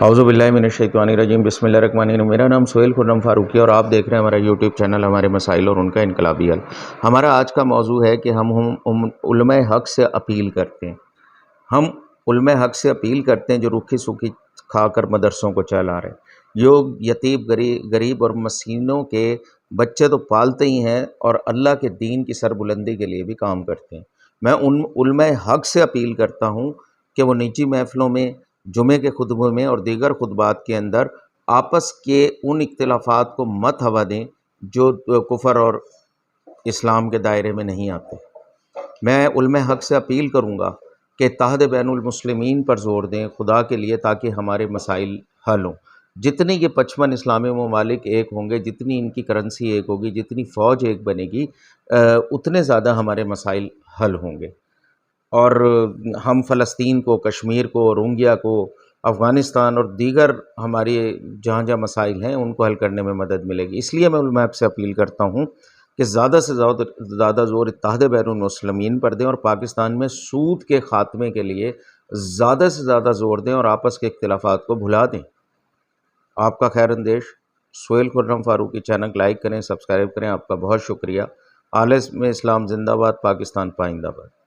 اعوذ باللہ من الشیطان الرجیم، بسم اللہ الرحمن الرحیم۔ میرا نام سہیل خرم فاروقی اور آپ دیکھ رہے ہیں ہمارا یوٹیوب چینل ہمارے مسائل اور ان کا انقلابی حل۔ ہمارا آج کا موضوع ہے کہ ہم علماء حق سے اپیل کرتے ہیں۔ ہم علماء حق سے اپیل کرتے ہیں جو روکھی سوکھی کھا کر مدرسوں کو چلا رہے ہیں، جو یتیم غریب اور مسکینوں کے بچے تو پالتے ہی ہیں اور اللہ کے دین کی سربلندی کے لیے بھی کام کرتے ہیں۔ میں ان علماء حق سے اپیل کرتا ہوں کہ وہ نجی محفلوں میں، جمعے کے خطبوں میں اور دیگر خطبات کے اندر آپس کے ان اختلافات کو مت ہوا دیں جو کفر اور اسلام کے دائرے میں نہیں آتے۔ میں علماء حق سے اپیل کروں گا کہ اتحاد بین المسلمین پر زور دیں خدا کے لیے، تاکہ ہمارے مسائل حل ہوں۔ جتنی یہ 55 اسلامی ممالک ایک ہوں گے، جتنی ان کی کرنسی ایک ہوگی، جتنی فوج ایک بنے گی، اتنے زیادہ ہمارے مسائل حل ہوں گے۔ اور ہم فلسطین کو، کشمیر کو، روہنگیا کو، افغانستان اور دیگر ہماری جہاں جہاں مسائل ہیں ان کو حل کرنے میں مدد ملے گی۔ اس لیے میں علماء سے اپیل کرتا ہوں کہ زیادہ سے زیادہ زور اتحاد بین المسلمین پر دیں اور پاکستان میں سود کے خاتمے کے لیے زیادہ سے زیادہ زور دیں اور آپس کے اختلافات کو بھلا دیں۔ آپ کا خیر اندیش سہیل خرم فاروقی چینل لائک کریں، سبسکرائب کریں۔ آپ کا بہت شکریہ۔ عالم اسلام زندہ باد، پاکستان پائندہ باد۔